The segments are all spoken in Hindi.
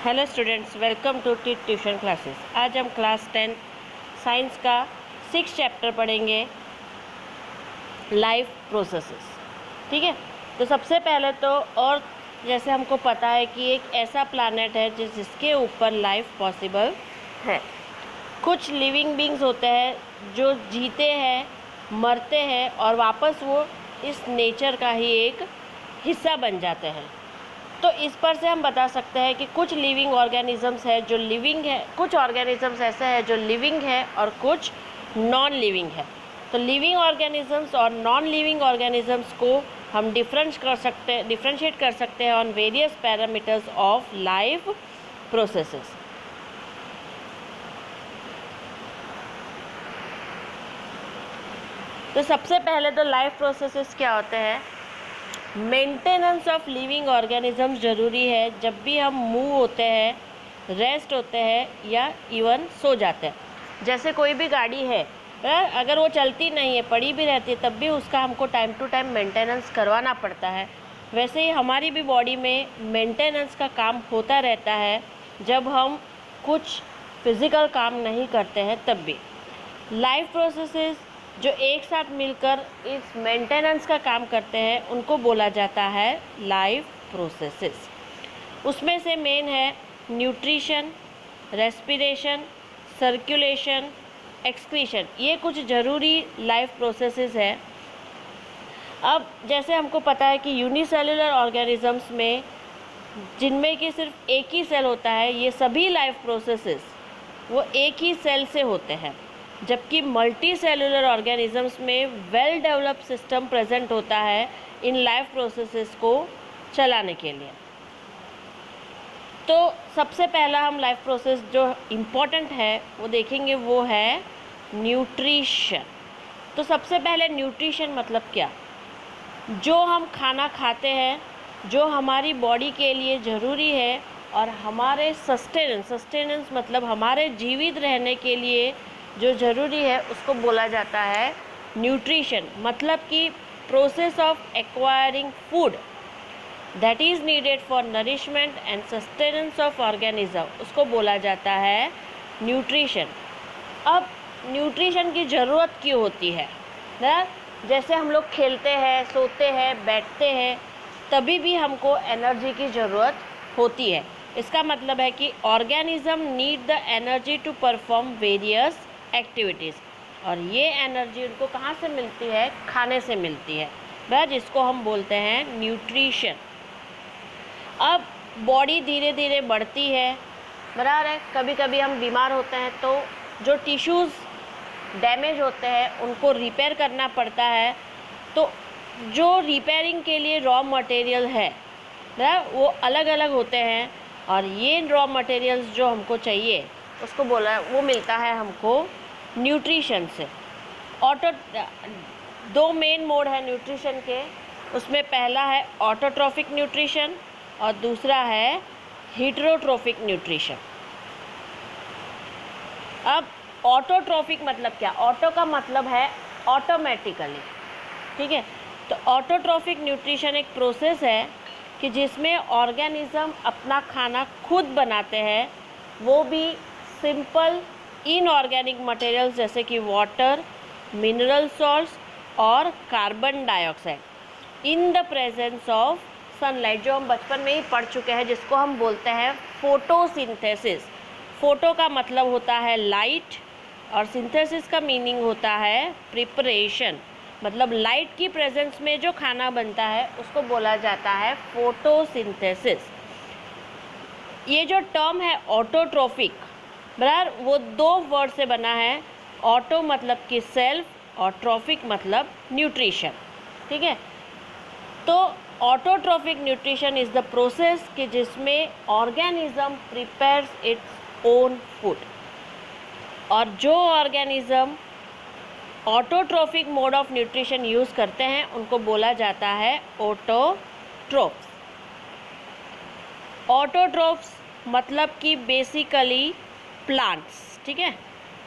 Hello students, welcome to T tuition classes. आज हम क्लास 10 साइंस का 6 चैप्टर पढ़ेंगे, लाइफ प्रोसेसेस। ठीक है, तो सबसे पहले तो और जैसे हमको पता है कि एक ऐसा प्लैनेट है जिसके ऊपर लाइफ पॉसिबल है। कुछ लिविंग बींग्स होते हैं जो जीते हैं, मरते हैं और वापस वो इस नेचर का ही एक हिस्सा बन जाते हैं। तो इस पर से हम बता सकते हैं कि कुछ लिविंग ऑर्गेनिजम्स है जो लिविंग है, कुछ ऑर्गेनिजम्स ऐसे हैं जो लिविंग है और कुछ नॉन लिविंग है। तो लिविंग ऑर्गेनिजम्स और नॉन लिविंग ऑर्गेनिजम्स को हम डिफरेंशिएट कर सकते हैं on various parameters of life processes. तो सबसे पहले तो लाइफ प्रोसेसेस क्या होते हैं। मेंटेनेंस ऑफ लिविंग ऑर्गेनिजम्स ज़रूरी है जब भी हम मूव होते हैं, रेस्ट होते हैं या इवन सो जाते हैं। जैसे कोई भी गाड़ी है, अगर वो चलती नहीं है, पड़ी भी रहती है, तब भी उसका हमको टाइम टू टाइम मेंटेनेंस करवाना पड़ता है। वैसे ही हमारी भी बॉडी में मेंटेनेंस का काम होता रहता है जब हम कुछ फिज़िकल काम नहीं करते हैं तब भी। लाइफ प्रोसेसेस जो एक साथ मिलकर इस मेंटेनेंस का काम करते हैं उनको बोला जाता है लाइफ प्रोसेसेस। उसमें से मेन है न्यूट्रिशन, रेस्पिरेशन, सर्कुलेशन, एक्सक्रीशन। ये कुछ ज़रूरी लाइफ प्रोसेसेस है। अब जैसे हमको पता है कि यूनिसेलुलर ऑर्गेनिजम्स में जिनमें कि सिर्फ एक ही सेल होता है, ये सभी लाइफ प्रोसेसेस वो एक ही सेल से होते हैं, जबकि मल्टी सेलुलर ऑर्गेनिजम्स में वेल डेवलप्ड सिस्टम प्रेजेंट होता है इन लाइफ प्रोसेसेस को चलाने के लिए। तो सबसे पहला हम लाइफ प्रोसेस जो इम्पोर्टेंट है वो देखेंगे, वो है न्यूट्रिशन। तो सबसे पहले न्यूट्रिशन मतलब क्या? जो हम खाना खाते हैं, जो हमारी बॉडी के लिए ज़रूरी है और हमारे सस्टेनेंस मतलब हमारे जीवित रहने के लिए जो ज़रूरी है, उसको बोला जाता है न्यूट्रिशन। मतलब कि process of acquiring food that is needed for nourishment and sustenance of organism, उसको बोला जाता है न्यूट्रिशन। अब न्यूट्रिशन की ज़रूरत क्यों होती है ना? जैसे हम लोग खेलते हैं, सोते हैं, बैठते हैं, तभी भी हमको एनर्जी की ज़रूरत होती है। इसका मतलब है कि organism need the energy to perform various activities, और ये एनर्जी उनको कहाँ से मिलती है? खाने से मिलती है, वह जिसको हम बोलते हैं न्यूट्रिशन। अब बॉडी धीरे धीरे बढ़ती है, बराबर है। कभी कभी हम बीमार होते हैं तो जो टिश्यूज़ डैमेज होते हैं उनको रिपेयर करना पड़ता है। तो जो रिपेयरिंग के लिए रॉ मटेरियल है वो अलग अलग होते हैं, और ये रॉ मटेरियल्स जो हमको चाहिए उसको वो मिलता है हमको न्यूट्रिशन से। दो मेन मोड है न्यूट्रिशन के, उसमें पहला है ऑटोट्रॉफिक न्यूट्रिशन और दूसरा है हीटरोट्रॉफिक न्यूट्रिशन। अब ऑटोट्रॉफिक मतलब क्या? ऑटो का मतलब है ऑटोमेटिकली, ठीक है। तो ऑटोट्रॉफिक न्यूट्रिशन एक प्रोसेस है कि जिसमें ऑर्गेनिज्म अपना खाना खुद बनाते हैं, वो भी सिंपल इनऑर्गेनिक मटेरियल्स जैसे कि वाटर, मिनरल सॉल्ट्स और carbon dioxide in the presence of sunlight, जो हम बचपन में ही पढ़ चुके हैं, जिसको हम बोलते हैं फोटोसिंथेसिस। फोटो का मतलब होता है लाइट और सिंथेसिस का मीनिंग होता है प्रिपरेशन। मतलब लाइट की प्रेजेंस में जो खाना बनता है उसको बोला जाता है फोटोसिंथेसिस। ये जो टर्म है ऑटोट्रॉफिक, बराबर, वो दो वर्ड से बना है। ऑटो मतलब कि सेल्फ और ट्रॉफिक मतलब न्यूट्रिशन, ठीक है। तो autotrophic nutrition is the process कि जिसमें organism prepares its own food, और जो organism autotrophic mode of nutrition use करते हैं उनको बोला जाता है ऑटोट्रोफ्स। ऑटोट्रोफ्स मतलब कि बेसिकली प्लांट्स, ठीक है।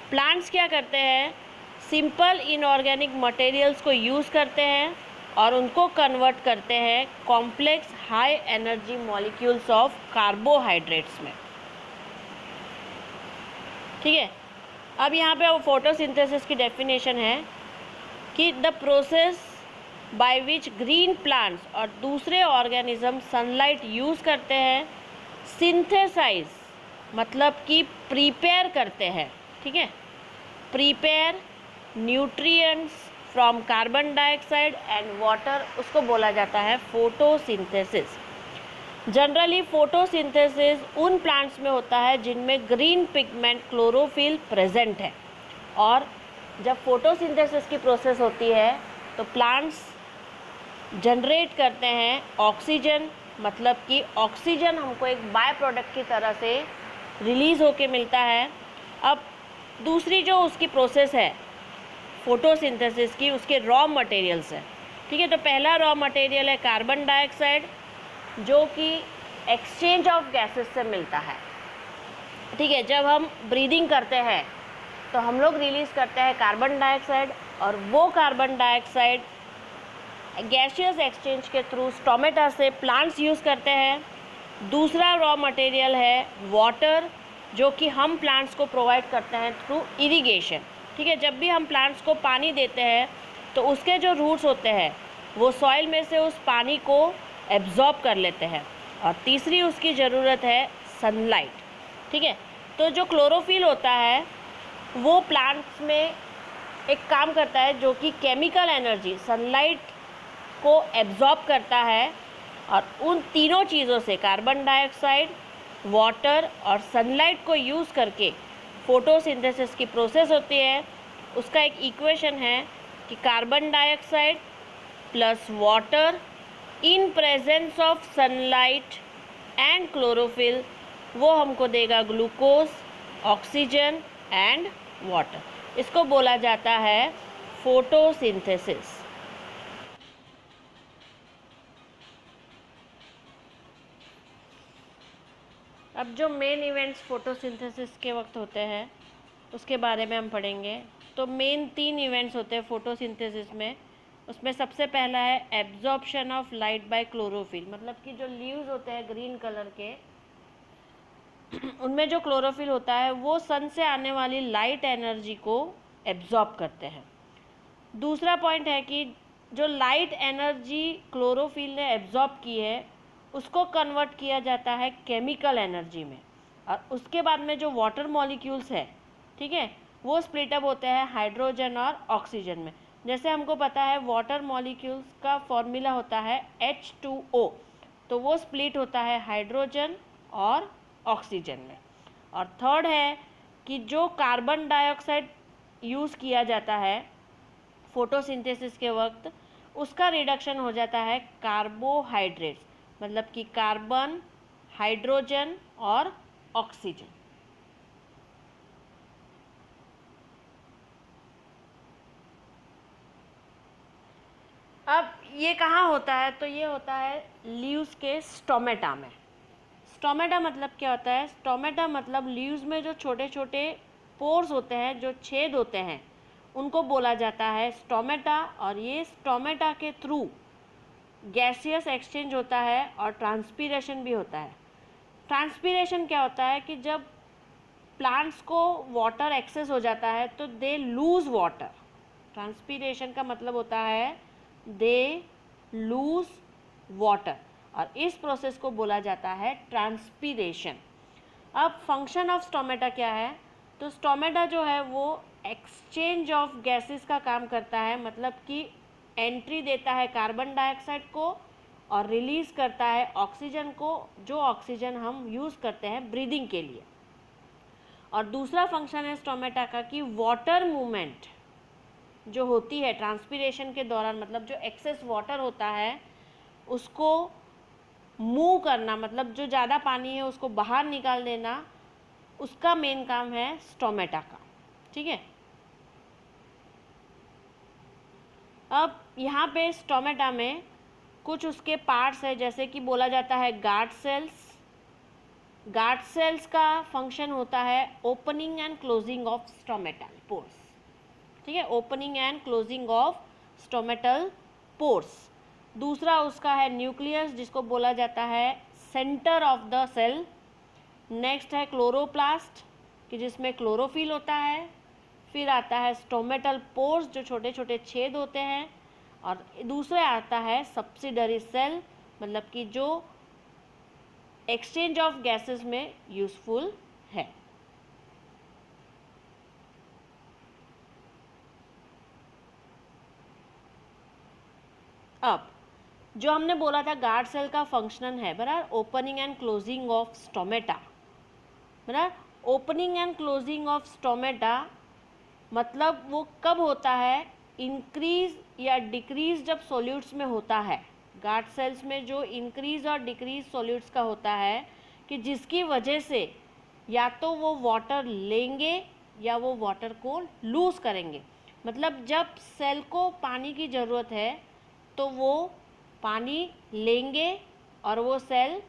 प्लांट्स क्या करते हैं? सिंपल इनऑर्गेनिक मटेरियल्स को यूज़ करते हैं और उनको कन्वर्ट करते हैं complex high energy molecules of carbohydrates में। ठीक है। अब यहाँ पे वो फोटोसिंथेसिस की डेफिनेशन है कि the process by which green plants और दूसरे ऑर्गेनिज्म सनलाइट यूज़ करते हैं, सिंथेसाइज मतलब कि प्रिपेयर करते हैं, ठीक है, prepare nutrients from carbon dioxide and water, उसको बोला जाता है फोटोसिंथेसिस। जनरली फोटोसिंथेसिस उन प्लांट्स में होता है जिनमें ग्रीन पिगमेंट क्लोरोफिल प्रेजेंट है, और जब फोटोसिंथेसिस की प्रोसेस होती है तो प्लांट्स जनरेट करते हैं ऑक्सीजन, मतलब कि ऑक्सीजन हमको एक बाय प्रोडक्ट की तरह से रिलीज़ होके मिलता है। अब दूसरी जो उसकी प्रोसेस है फोटोसिंथेसिस की, उसके रॉ मटेरियल्स है, ठीक है। तो पहला रॉ मटेरियल है कार्बन डाइऑक्साइड, जो कि एक्सचेंज ऑफ गैसेस से मिलता है, ठीक है। जब हम ब्रीदिंग करते हैं तो हम लोग रिलीज़ करते हैं कार्बन डाइऑक्साइड, और वो कार्बन डाइऑक्साइड गैसियस एक्सचेंज के थ्रू स्टोमेटा से प्लांट्स यूज़ करते हैं। दूसरा रॉ मटेरियल है वाटर, जो कि हम प्लांट्स को प्रोवाइड करते हैं थ्रू इरिगेशन, ठीक है। जब भी हम प्लांट्स को पानी देते हैं तो उसके जो रूट्स होते हैं वो सॉइल में से उस पानी को एब्जॉर्ब कर लेते हैं। और तीसरी उसकी ज़रूरत है सनलाइट, ठीक है। तो जो क्लोरोफिल होता है वो प्लांट्स में एक काम करता है जो कि केमिकल एनर्जी सनलाइट को एब्जॉर्ब करता है, और उन तीनों चीज़ों से कार्बन डाइऑक्साइड, वाटर और सनलाइट को यूज़ करके फोटोसिंथेसिस की प्रोसेस होती है। उसका एक इक्वेशन है कि carbon dioxide plus water in presence of sunlight and chlorophyll, वो हमको देगा ग्लूकोज, ऑक्सीजन एंड वाटर। इसको बोला जाता है फोटोसिंथेसिस। अब जो मेन इवेंट्स फोटोसिंथेसिस के वक्त होते हैं उसके बारे में हम पढ़ेंगे। तो मेन 3 इवेंट्स होते हैं फोटोसिंथेसिस में। उसमें सबसे पहला है absorption of light by chlorophyll, मतलब कि जो लीव्स होते हैं ग्रीन कलर के उनमें जो क्लोरोफिल होता है वो सन से आने वाली लाइट एनर्जी को एब्जॉर्ब करते हैं। दूसरा पॉइंट है कि जो लाइट एनर्जी क्लोरोफिल ने एब्जॉर्ब की है उसको कन्वर्ट किया जाता है केमिकल एनर्जी में, और उसके बाद में जो वाटर मॉलिक्यूल्स है, ठीक है, वो स्प्लिटअप होते हैं हाइड्रोजन और ऑक्सीजन में। जैसे हमको पता है वाटर मॉलिक्यूल्स का फॉर्मूला होता है H2O, तो वो स्प्लिट होता है हाइड्रोजन और ऑक्सीजन में। और थर्ड है कि जो कार्बन डाइऑक्साइड यूज़ किया जाता है फोटोसिंथेसिस के वक्त, उसका रिडक्शन हो जाता है कार्बोहाइड्रेट्स, मतलब कि कार्बन, हाइड्रोजन और ऑक्सीजन। अब ये कहाँ होता है? तो ये होता है लीव्स के स्टोमेटा में। स्टोमेटा मतलब क्या होता है? स्टोमेटा मतलब लीव्स में जो छोटे छोटे पोर्स होते हैं, जो छेद होते हैं, उनको बोला जाता है स्टोमेटा। और ये स्टोमेटा के थ्रू गैसियस एक्सचेंज होता है और ट्रांसपीरेशन भी होता है। ट्रांसपीरेशन क्या होता है कि जब प्लांट्स को वाटर एक्सेस हो जाता है तो दे लूज़ वाटर। ट्रांसपीरेशन का मतलब होता है दे लूज़ वाटर, और इस प्रोसेस को बोला जाता है ट्रांसपीरेशन। अब फंक्शन ऑफ स्टोमेटा क्या है? तो स्टोमेटा जो है वो एक्सचेंज ऑफ गैसेस का काम करता है, मतलब कि एंट्री देता है कार्बन डाइऑक्साइड को और रिलीज़ करता है ऑक्सीजन को, जो ऑक्सीजन हम यूज़ करते हैं ब्रीदिंग के लिए। और दूसरा फंक्शन है स्टोमेटा का कि वाटर मूवमेंट जो होती है ट्रांसपीरेशन के दौरान, मतलब जो एक्सेस वाटर होता है उसको मूव करना, मतलब जो ज़्यादा पानी है उसको बाहर निकाल देना, उसका मेन काम है स्टोमेटा का, ठीक है। अब यहाँ पे स्टोमेटा में कुछ उसके पार्ट्स है, जैसे कि बोला जाता है गार्ड सेल्स। गार्ड सेल्स का फंक्शन होता है opening and closing of stomatal pores, ठीक है, opening and closing of stomatal pores. दूसरा उसका है न्यूक्लियस, जिसको बोला जाता है centre of the cell. Next है क्लोरोप्लास्ट, कि जिसमें क्लोरोफिल होता है, फिर आता है स्टोमेटल पोर्स जो छोटे छोटे छेद होते हैं, और दूसरे आता है सब्सिडरी सेल मतलब कि जो एक्सचेंज ऑफ गैसेस में यूजफुल है। अब जो हमने बोला था गार्ड सेल का फंक्शन है बराबर, opening and closing of stomata, बराबर। Opening and closing of stomata मतलब वो कब होता है, इंक्रीज या डिक्रीज जब सॉल्यूट्स में होता है। गार्ड सेल्स में जो इंक्रीज और डिक्रीज सॉल्यूट्स का होता है कि जिसकी वजह से या तो वो वाटर लेंगे या वो वाटर को लूज करेंगे। मतलब जब सेल को पानी की ज़रूरत है तो वो पानी लेंगे और वो सेल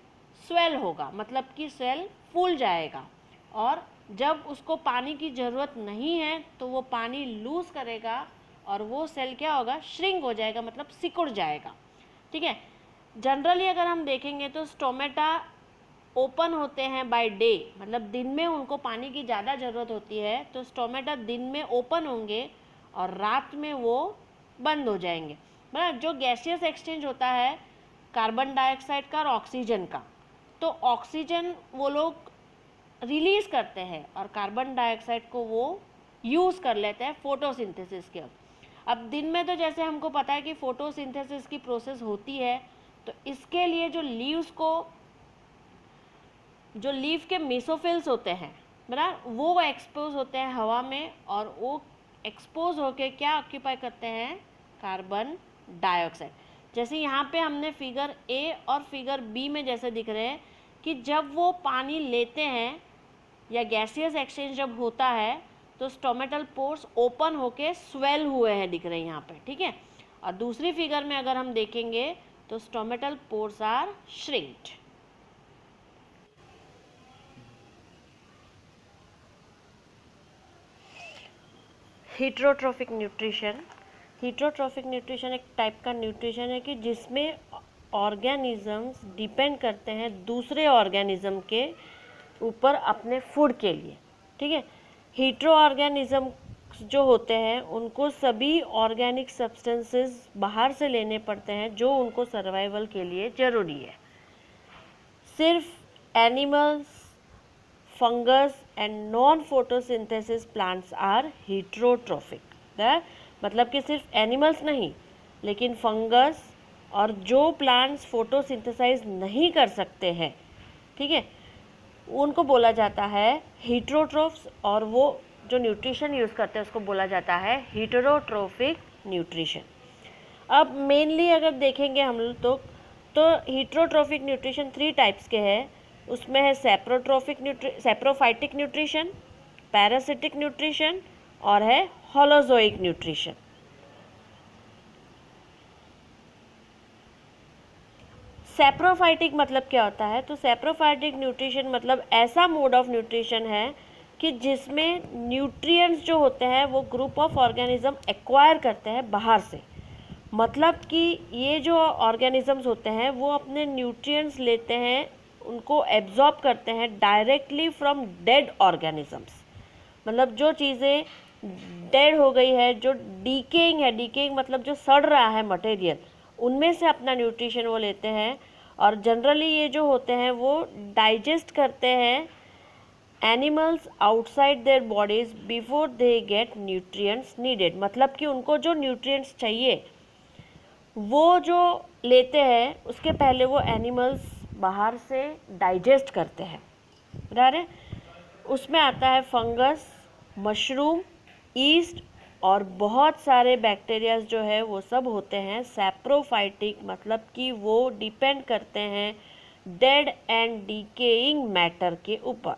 स्वेल होगा, मतलब कि सेल फूल जाएगा। और जब उसको पानी की ज़रूरत नहीं है तो वो पानी लूज करेगा और वो सेल क्या होगा, श्रिंक हो जाएगा, मतलब सिकुड़ जाएगा। ठीक है। जनरली अगर हम देखेंगे तो स्टोमेटा ओपन होते हैं बाय डे, मतलब दिन में उनको पानी की ज़्यादा ज़रूरत होती है तो स्टोमेटा दिन में ओपन होंगे और रात में वो बंद हो जाएंगे। मतलब जो गैसियस एक्सचेंज होता है कार्बन डाइऑक्साइड का और ऑक्सीजन का, तो ऑक्सीजन वो लोग रिलीज़ करते हैं और कार्बन डाइऑक्साइड को वो यूज़ कर लेते हैं फोटोसिंथेसिस के। अब दिन में तो जैसे हमको पता है कि फोटोसिंथेसिस की प्रोसेस होती है, तो इसके लिए जो लीफ के मेसोफिल्स होते हैं बराबर, वो एक्सपोज होते हैं हवा में और वो एक्सपोज होके क्या ऑक्यूपाई करते हैं, कार्बन डाइऑक्साइड। जैसे यहाँ पे हमने फिगर ए और फिगर बी में जैसे दिख रहे हैं कि जब वो पानी लेते हैं या गैसियस एक्सचेंज जब होता है तो स्टोमेटल पोर्स ओपन होके स्वेल हुए हैं दिख रहे हैं यहाँ पे। ठीक है। और दूसरी फिगर में अगर हम देखेंगे तो stomatal pores are shrinked. Heterotrophic nutrition. Heterotrophic nutrition एक टाइप का न्यूट्रिशन है कि जिसमें ऑर्गेनिजम्स डिपेंड करते हैं दूसरे ऑर्गेनिज्म के ऊपर अपने फूड के लिए। ठीक है। हीटरो ऑर्गेनिज्म जो होते हैं उनको सभी ऑर्गेनिक सब्सटेंसेस बाहर से लेने पड़ते हैं जो उनको सर्वाइवल के लिए ज़रूरी है। सिर्फ animals, fungus and non photosynthesis plants are heterotrophic. मतलब कि सिर्फ एनिमल्स नहीं, लेकिन फंगस और जो प्लांट्स फोटोसिंथेसाइज नहीं कर सकते हैं, ठीक है, उनको बोला जाता है हीटरोट्रोफ्स, और वो जो न्यूट्रिशन यूज़ करते हैं उसको बोला जाता है हीटरोट्रोफिक न्यूट्रिशन। अब मेनली अगर देखेंगे हम लोग तो हीटरोट्रोफिक न्यूट्रिशन 3 टाइप्स के हैं। उसमें है सैप्रोफाइटिक न्यूट्रिशन, पैरासिटिक न्यूट्रिशन और है होलोजोइक न्यूट्रिशन। सैप्रोफाइटिक मतलब क्या होता है, तो सैप्रोफाइटिक न्यूट्रिशन मतलब ऐसा मोड ऑफ न्यूट्रिशन है कि जिसमें न्यूट्रिएंट्स जो होते हैं वो ग्रुप ऑफ ऑर्गेनिज्म एक्वायर करते हैं बाहर से। मतलब कि ये जो ऑर्गेनिजम्स होते हैं वो अपने न्यूट्रिएंट्स लेते हैं, उनको एब्जॉर्ब करते हैं डायरेक्टली फ्रॉम डेड ऑर्गेनिजम्स। मतलब जो चीज़ें डेड हो गई है, जो डीकेइंग है, डीकेइंग मतलब जो सड़ रहा है मटेरियल, उनमें से अपना न्यूट्रिशन वो लेते हैं। और जनरली ये जो होते हैं वो डाइजेस्ट करते हैं animals outside their bodies before they get nutrients needed. मतलब कि उनको जो न्यूट्रिएंट्स चाहिए वो जो लेते हैं उसके पहले वो एनिमल्स बाहर से डाइजेस्ट करते हैं। बराबर है। उसमें आता है फंगस, मशरूम, ईस्ट और बहुत सारे बैक्टीरियाज जो है वो सब होते हैं सैप्रोफाइटिक, मतलब कि वो डिपेंड करते हैं डेड एंड डीकेइंग मैटर के ऊपर।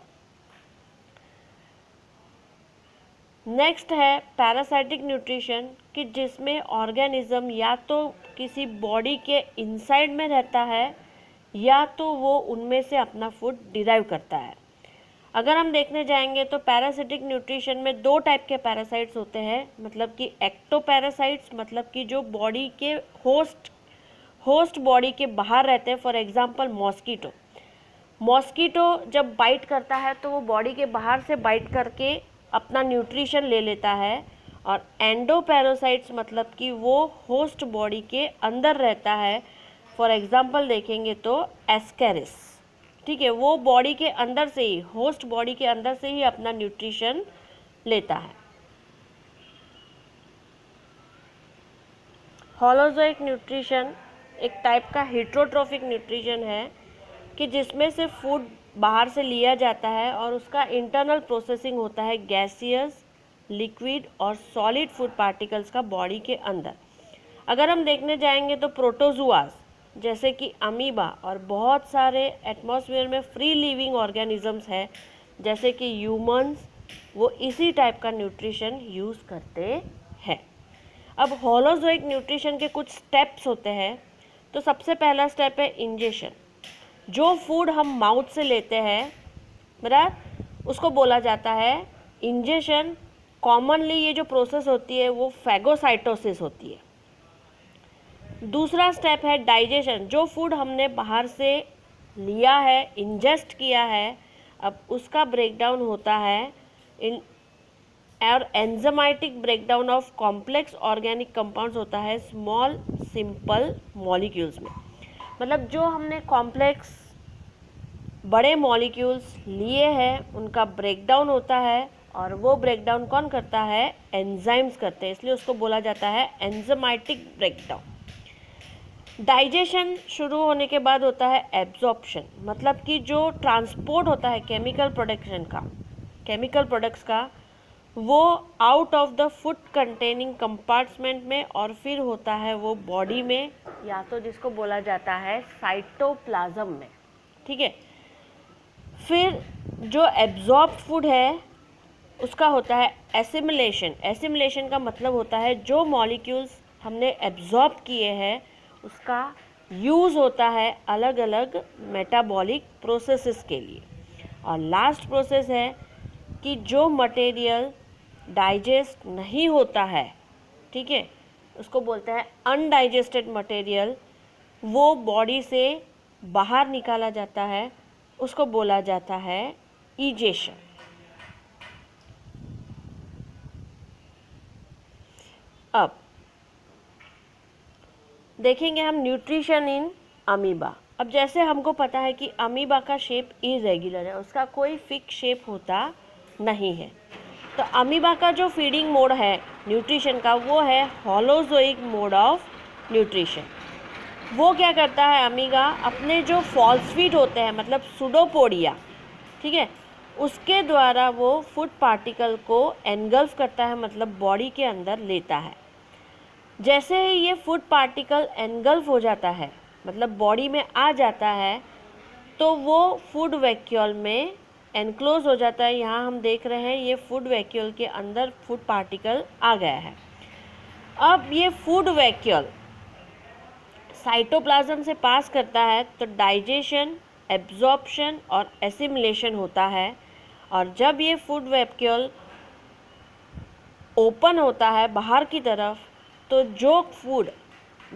नेक्स्ट है पैरासाइटिक न्यूट्रिशन कि जिसमें ऑर्गेनिज्म या तो किसी बॉडी के इनसाइड में रहता है या तो वो उनमें से अपना फूड डिराइव करता है। अगर हम देखने जाएंगे तो पैरासिटिक न्यूट्रिशन में 2 टाइप के पैरासाइट्स होते हैं, मतलब कि एक्टोपैरासाइट्स, मतलब कि जो बॉडी के होस्ट बॉडी के बाहर रहते हैं, फॉर एग्जांपल मॉस्कीटो। मॉस्किटो जब बाइट करता है तो वो बॉडी के बाहर से बाइट करके अपना न्यूट्रिशन ले लेता है, और एंडोपैरासाइट्स मतलब कि वो होस्ट बॉडी के अंदर रहता है। फॉर एग्जांपल देखेंगे तो एस्केरिस, ठीक है, वो बॉडी के अंदर से ही, होस्ट बॉडी के अंदर से ही अपना न्यूट्रिशन लेता है। होलोजोइक न्यूट्रिशन एक टाइप का हेट्रोट्रोफिक न्यूट्रिशन है कि जिसमें से फूड बाहर से लिया जाता है और उसका इंटरनल प्रोसेसिंग होता है गैसियस, लिक्विड और सॉलिड फूड पार्टिकल्स का बॉडी के अंदर। अगर हम देखने जाएंगे तो प्रोटोजुआस जैसे कि अमीबा और बहुत सारे एटमॉस्फेयर में फ्री लिविंग ऑर्गेनिजम्स हैं जैसे कि ह्यूमंस, वो इसी टाइप का न्यूट्रिशन यूज़ करते हैं। अब होलोजोइक न्यूट्रिशन के कुछ स्टेप्स होते हैं। तो सबसे पहला स्टेप है इंजेशन। जो फूड हम माउथ से लेते हैं बराबर, उसको बोला जाता है इंजेशन। कॉमनली ये जो प्रोसेस होती है वो फैगोसाइटोसिस होती है। दूसरा स्टेप है डाइजेशन। जो फूड हमने बाहर से लिया है, इंजेस्ट किया है, अब उसका ब्रेकडाउन होता है इन और enzymatic breakdown of complex organic compounds होता है स्मॉल सिंपल मॉलिक्यूल्स में। मतलब जो हमने कॉम्प्लेक्स बड़े मॉलिक्यूल्स लिए हैं उनका ब्रेकडाउन होता है, और वो ब्रेकडाउन कौन करता है? एंजाइम्स करते हैं, इसलिए उसको बोला जाता है एंजाइमेटिक ब्रेकडाउन। डाइजेशन शुरू होने के बाद होता है एब्जॉर्प्शन, मतलब कि जो ट्रांसपोर्ट होता है केमिकल प्रोडक्ट्स का, वो out of the food containing compartment में, और फिर होता है वो बॉडी में, या तो जिसको बोला जाता है साइटोप्लाज्म में, ठीक है। फिर जो एब्जॉर्ब्ड फूड है उसका होता है एसिमिलेशन। एसिमिलेशन का मतलब होता है जो मॉलिक्यूल्स हमने एब्जॉर्ब किए हैं उसका यूज़ होता है अलग अलग मेटाबॉलिक प्रोसेसेस के लिए। और लास्ट प्रोसेस है कि जो मटेरियल डाइजेस्ट नहीं होता है, ठीक है, उसको बोलते हैं अनडाइजेस्टेड मटेरियल, वो बॉडी से बाहर निकाला जाता है, उसको बोला जाता है ईजेशन। अब देखेंगे हम न्यूट्रिशन इन अमीबा। अब जैसे हमको पता है कि अमीबा का शेप इरेगुलर है, उसका कोई फिक्स शेप होता नहीं है। तो अमीबा का जो फीडिंग मोड है न्यूट्रिशन का, वो है होलोजोइक मोड ऑफ न्यूट्रिशन। वो क्या करता है, अमीबा अपने जो फॉस्फेट होते हैं मतलब सुडोपोडिया, ठीक है, उसके द्वारा वो फूड पार्टिकल को एनगल्फ करता है, मतलब बॉडी के अंदर लेता है। जैसे ही ये फूड पार्टिकल एनगल्फ हो जाता है, मतलब बॉडी में आ जाता है, तो वो फूड वैक्यूल में एनक्लोज हो जाता है। यहाँ हम देख रहे हैं ये फूड वैक्यूल के अंदर फूड पार्टिकल आ गया है। अब ये फूड वैक्यूल साइटोप्लाज्म से पास करता है तो डाइजेशन, एब्जॉर्प्शन और एसिमिलेशन होता है। और जब ये फूड वैक्यूल ओपन होता है बाहर की तरफ, तो जो फूड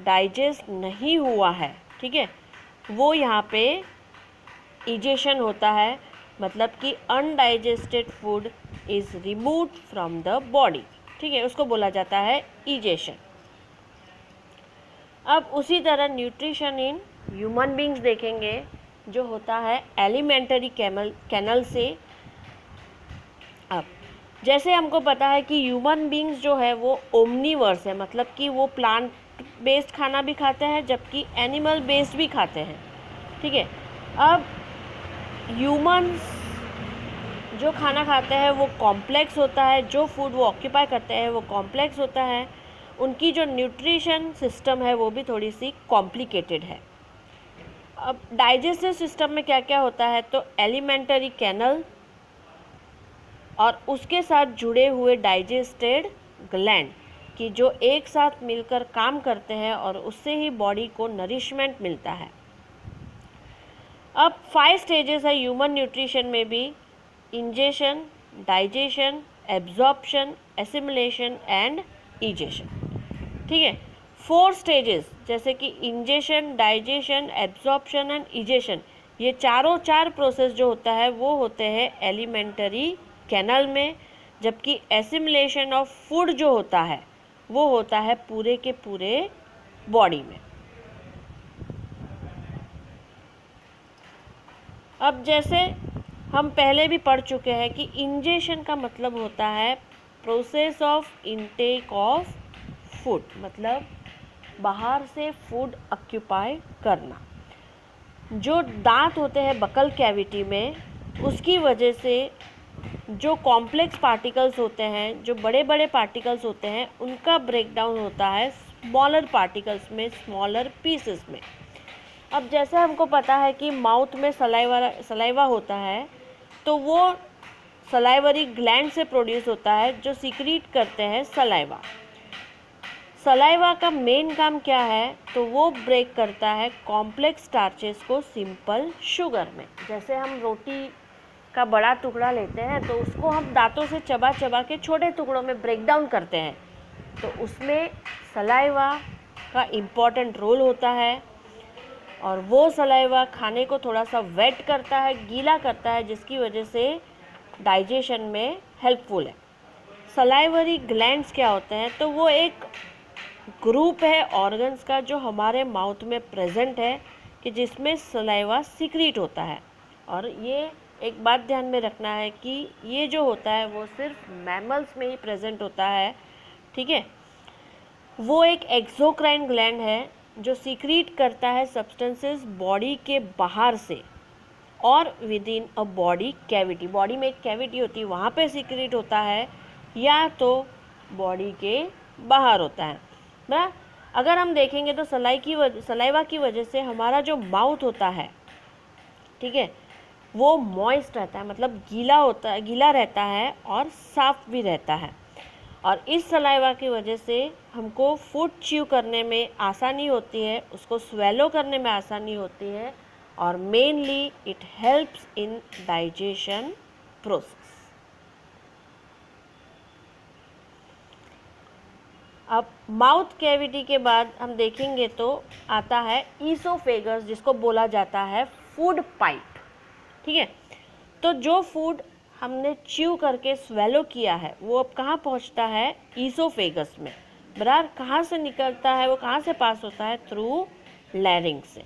डाइजेस्ट नहीं हुआ है, ठीक है, वो यहाँ पे इजेशन होता है, मतलब कि undigested food is removed from the body, ठीक है, उसको बोला जाता है इजेशन। अब उसी तरह न्यूट्रिशन इन ह्यूमन बींग्स देखेंगे, जो होता है एलिमेंटरी कैनल से। अब जैसे हमको पता है कि ह्यूमन बींग्स जो है वो ओमनीवर्स है, मतलब कि वो प्लांट बेस्ड खाना भी खाते हैं जबकि एनिमल बेस्ड भी खाते हैं, ठीक है। अब ह्यूमंस जो खाना खाते हैं वो कॉम्प्लेक्स होता है, जो फूड वो ऑक्यूपाई करते हैं वो कॉम्प्लेक्स होता है, उनकी जो न्यूट्रिशन सिस्टम है वो भी थोड़ी सी कॉम्प्लिकेटेड है। अब डाइजेस्टिव सिस्टम में क्या क्या होता है, तो एलिमेंटरी कैनल और उसके साथ जुड़े हुए डाइजेस्टेड ग्लैंड कि जो एक साथ मिलकर काम करते हैं और उससे ही बॉडी को नरिशमेंट मिलता है। अब 5 स्टेजेस है ह्यूमन न्यूट्रिशन में भी, ingestion, digestion, absorption, assimilation and egestion, ठीक है। 4 स्टेजेस जैसे कि ingestion, digestion, absorption and egestion, ये चार प्रोसेस जो होता है वो होते हैं एलिमेंटरी कैनल में, जबकि एसिमिलेशन ऑफ फूड जो होता है वो होता है पूरे के पूरे बॉडी में। अब जैसे हम पहले भी पढ़ चुके हैं कि इंजेशन का मतलब होता है process of intake of food, मतलब बाहर से फूड ऑक्यूपाई करना। जो दांत होते हैं बकल कैविटी में, उसकी वजह से जो कॉम्प्लेक्स पार्टिकल्स होते हैं, जो बड़े बड़े पार्टिकल्स होते हैं, उनका ब्रेकडाउन होता है स्मॉलर पार्टिकल्स में, स्मॉलर पीसेस में। अब जैसे हमको पता है कि माउथ में सलाइवा होता है, तो वो सलाइवरी ग्लैंड से प्रोड्यूस होता है जो सीक्रीट करते हैं सलाइवा। सलाइवा का मेन काम क्या है, तो वो ब्रेक करता है कॉम्प्लेक्स स्टार्चेस को सिंपल शुगर में। जैसे हम रोटी का बड़ा टुकड़ा लेते हैं तो उसको हम दांतों से चबा चबा के छोटे टुकड़ों में ब्रेक डाउन करते हैं, तो उसमें सलाइवा का इम्पॉर्टेंट रोल होता है। और वो सलाइवा खाने को थोड़ा सा वेट करता है, गीला करता है, जिसकी वजह से डाइजेशन में हेल्पफुल है। सलाइवरी ग्लैंड्स क्या होते हैं, तो वो एक ग्रुप है ऑर्गन्स का जो हमारे माउथ में प्रेजेंट है, कि जिसमें सलाइवा सीक्रीट होता है। और ये एक बात ध्यान में रखना है कि ये जो होता है वो सिर्फ मैमल्स में ही प्रेजेंट होता है, ठीक है। वो एक एक्सोक्राइन ग्लैंड है जो सीक्रीट करता है सब्सटेंसेस बॉडी के बाहर से और with in a body cavity. Body में एक कैविटी होती है, वहाँ पे सीक्रेट होता है, या तो बॉडी के बाहर होता है ना। अगर हम देखेंगे तो सलाइवा की वजह से हमारा जो माउथ होता है, ठीक है, वो मॉइस्ट रहता है, मतलब गीला रहता है और साफ भी रहता है। और इस सलाइवा की वजह से हमको फूड च्यू करने में आसानी होती है, उसको स्वेलो करने में आसानी होती है, और mainly it helps in digestion process. अब माउथ कैविटी के बाद हम देखेंगे तो आता है ईसोफेगस, जिसको बोला जाता है फूड पाइप, ठीक है। तो जो फूड हमने च्यू करके स्वेलो किया है वो अब कहाँ पहुँचता है, ईसोफेगस में। बराबर कहाँ से निकलता है, वो कहाँ से पास होता है, थ्रू लैरिंग्स से।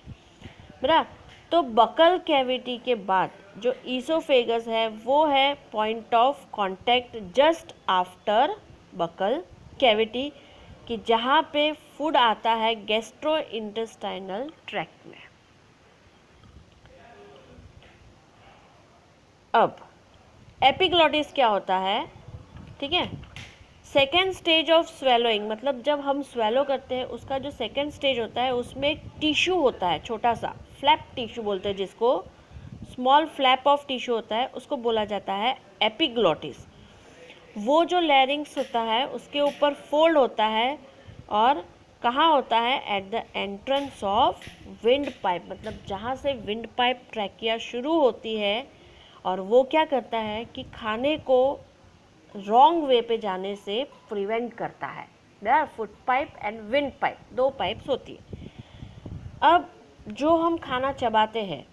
बराबर तो बकल कैविटी के बाद जो ईसोफेगस है वो है point of contact just after buccal cavity, कि जहाँ पे फूड आता है गैस्ट्रो इंटेस्टाइनल ट्रैक्ट में। अब एपिग्लॉटिस क्या होता है, ठीक है। सेकेंड स्टेज ऑफ स्वेलोइंग, मतलब जब हम स्वेलो करते हैं उसका जो सेकेंड स्टेज होता है उसमें एक टिश्यू होता है, छोटा सा फ्लैप टिश्यू बोलते हैं जिसको, स्मॉल फ्लैप ऑफ टिश्यू होता है, उसको बोला जाता है एपिग्लॉटिस। वो जो लैरिंग्स होता है उसके ऊपर फोल्ड होता है, और कहाँ होता है, at the entrance of wind pipe, मतलब जहाँ से विंड पाइप ट्रैकिया शुरू होती है। और वो क्या करता है कि खाने को रॉन्ग वे पे जाने से प्रिवेंट करता है। Their food pipe and wind pipe, दो पाइप्स होती है। अब जो हम खाना चबाते हैं,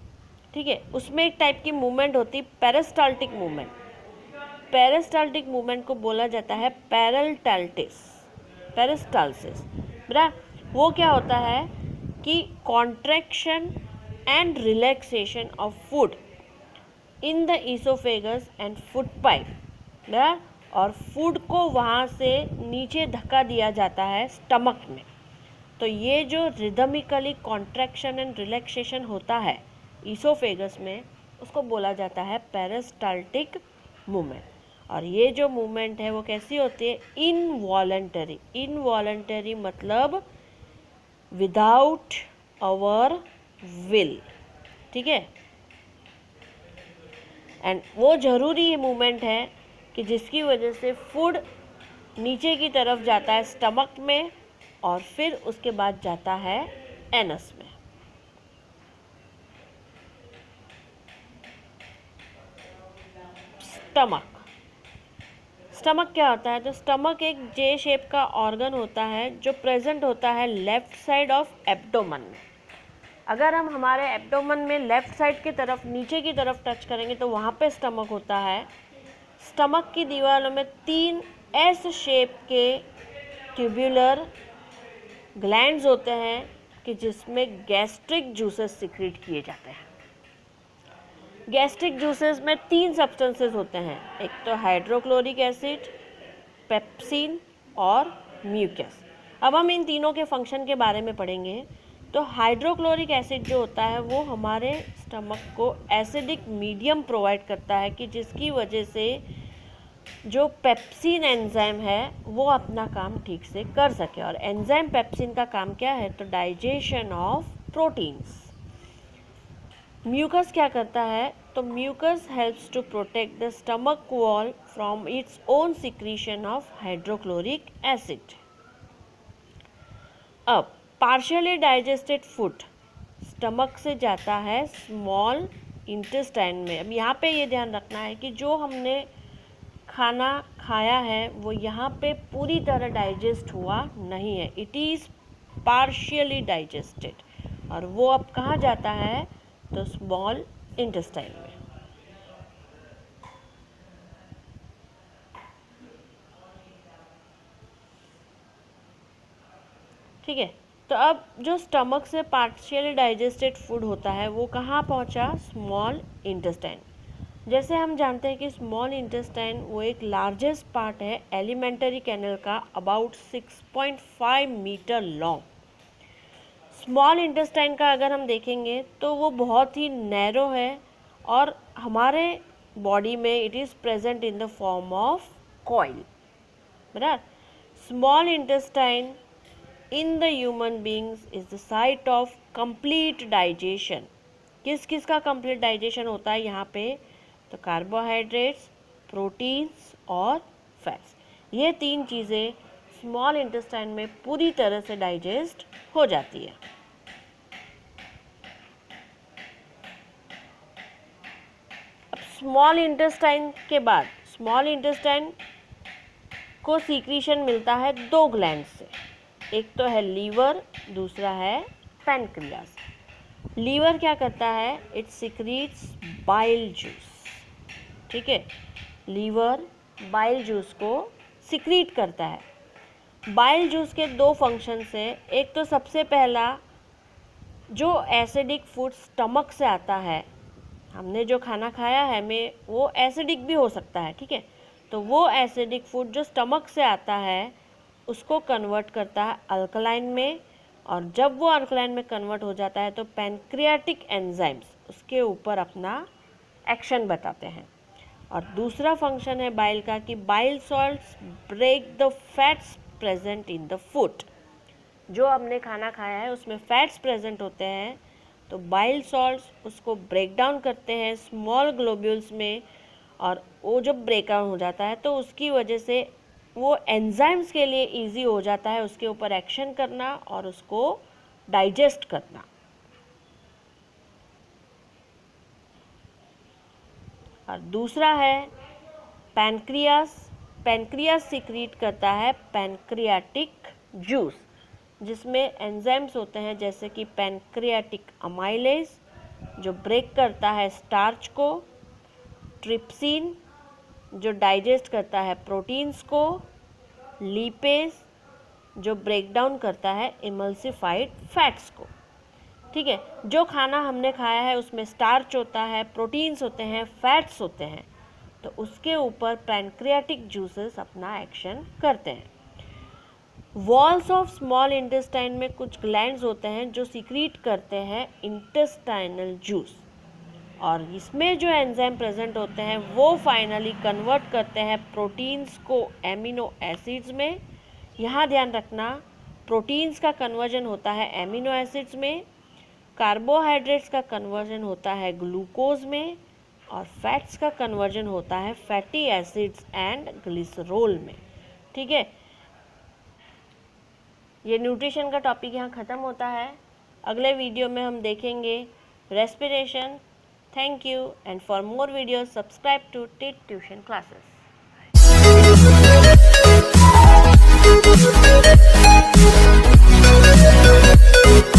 ठीक है, उसमें एक टाइप की मूवमेंट होती है पेरिस्टाल्टिक मूवमेंट। पेरिस्टाल्टिक मूवमेंट को बोला जाता है पेरिस्टालसिस। बरा वो क्या होता है कि contraction and relaxation of food in the oesophagus and food pipe, और फूड को वहाँ से नीचे धक्का दिया जाता है स्टमक में। तो ये जो रिदमिकली कॉन्ट्रैक्शन एंड रिलैक्सेशन होता है ईसोफेगस में, उसको बोला जाता है पेरिस्टाल्टिक मूवमेंट। और ये जो मूवमेंट है वो कैसी होती है, इनवॉलंटरी। इनवॉलंटरी मतलब विदाउट आवर विल, ठीक है। एंड वो ज़रूरी ये मूवमेंट है कि जिसकी वजह से फूड नीचे की तरफ जाता है स्टमक में, और फिर उसके बाद जाता है एनस में। स्टमक क्या होता है, तो स्टमक एक जे शेप का ऑर्गन होता है जो प्रेजेंट होता है लेफ्ट साइड ऑफ एब्डोमेन में। अगर हम हमारे एब्डोमेन में लेफ़्ट साइड की तरफ नीचे की तरफ टच करेंगे तो वहाँ पे स्टमक होता है। स्टमक की दीवारों में 3 एस शेप के ट्यूब्यूलर ग्लैंड्स होते हैं कि जिसमें गैस्ट्रिक जूसेस सिक्रीट किए जाते हैं। गैस्ट्रिक जूसेस में 3 सब्सटेंसेस होते हैं, एक तो हाइड्रोक्लोरिक एसिड, पेप्सिन और म्यूकस। अब हम इन तीनों के फंक्शन के बारे में पढ़ेंगे। तो हाइड्रोक्लोरिक एसिड जो होता है वो हमारे स्टमक को एसिडिक मीडियम प्रोवाइड करता है कि जिसकी वजह से जो पेप्सिन एंजाइम है वो अपना काम ठीक से कर सके। और एंजाइम पेप्सिन का काम क्या है? तो डाइजेशन ऑफ प्रोटीन्स। म्यूकस क्या करता है? तो mucus helps to protect the stomach wall from its own secretion of hydrochloric acid. अब पार्शियली डाइजेस्टेड फूड स्टमक से जाता है स्मॉल इंटेस्टाइन में। अब यहाँ पे ये ध्यान रखना है कि जो हमने खाना खाया है वो यहाँ पे पूरी तरह डाइजेस्ट हुआ नहीं है, इट इज़ पार्शियली डाइजेस्टेड। और वो अब कहाँ जाता है? तो स्मॉल इंटेस्टाइन में। ठीक है, तो अब जो स्टमक से पार्शियली डाइजेस्टेड फूड होता है वो कहाँ पहुँचा? Small intestine. जैसे हम जानते हैं कि स्मॉल इंटेस्टाइन वो एक लार्जेस्ट पार्ट है एलिमेंटरी कैनल का, about 6.5 metre long. Small intestine का अगर हम देखेंगे तो वो बहुत ही नैरो है और हमारे बॉडी में it is present in the form of coil. बराबर। Small intestine in the human beings is the site of complete digestion. किस किस का कंप्लीट डाइजेशन होता है यहाँ पे? तो कार्बोहाइड्रेट्स, प्रोटीन्स और फैट्स, ये 3 चीज़ें स्मॉल इंटेस्टाइन में पूरी तरह से डाइजेस्ट हो जाती है। अब स्मॉल इंटेस्टाइन के बाद स्मॉल इंटेस्टाइन को सीक्रीशन मिलता है 2 ग्लैंड से, एक तो है लीवर, दूसरा है पैनक्रियास। लीवर क्या करता है? It secretes bile juice. ठीक है, लीवर बाइल जूस को सिक्रीट करता है। बाइल जूस के 2 फंक्शंस हैं। एक तो सबसे पहला, जो एसिडिक फूड स्टमक से आता है, हमने जो खाना खाया है में वो एसिडिक भी हो सकता है। ठीक है, तो वो एसिडिक फूड जो स्टमक से आता है उसको कन्वर्ट करता है अल्कलाइन में, और जब वो अल्कलाइन में कन्वर्ट हो जाता है तो पैनक्रियाटिक एंजाइम्स उसके ऊपर अपना एक्शन बताते हैं। और दूसरा फंक्शन है बाइल का कि bile salts break the fats present in the food. जो हमने खाना खाया है उसमें फैट्स प्रेजेंट होते हैं, तो बाइल सॉल्ट्स उसको ब्रेक डाउन करते हैं स्मॉल ग्लोब्यूल्स में, और वो जब ब्रेक डाउन हो जाता है तो उसकी वजह से वो एंजाइम्स के लिए इजी हो जाता है उसके ऊपर एक्शन करना और उसको डाइजेस्ट करना। और दूसरा है पैनक्रियास। पैनक्रियास सिक्रीट करता है पैनक्रियाटिक जूस, जिसमें एंजाइम्स होते हैं जैसे कि पैनक्रियाटिक अमाइलेज जो ब्रेक करता है स्टार्च को, ट्रिप्सिन जो डाइजेस्ट करता है प्रोटीन्स को, लिपेज जो ब्रेक डाउन करता है इमल्सिफाइड फैट्स को। ठीक है, जो खाना हमने खाया है उसमें स्टार्च होता है, प्रोटीन्स होते हैं, फैट्स होते हैं, तो उसके ऊपर पैनक्रियाटिक जूसेस अपना एक्शन करते हैं। वॉल्स ऑफ स्मॉल इंटेस्टाइन में कुछ ग्लैंड्स होते हैं जो सीक्रीट करते हैं इंटेस्टाइनल जूस, और इसमें जो एंजाइम प्रेजेंट होते हैं वो फाइनली कन्वर्ट करते हैं प्रोटीन्स को एमिनो एसिड्स में। यहाँ ध्यान रखना, प्रोटीन्स का कन्वर्जन होता है एमिनो एसिड्स में, कार्बोहाइड्रेट्स का कन्वर्जन होता है ग्लूकोज में, और फैट्स का कन्वर्जन होता है फैटी एसिड्स एंड ग्लिसरॉल में। ठीक है, ये न्यूट्रिशन का टॉपिक यहाँ ख़त्म होता है। अगले वीडियो में हम देखेंगे respiration. Thank you, and for more videos subscribe to TET tuition classes.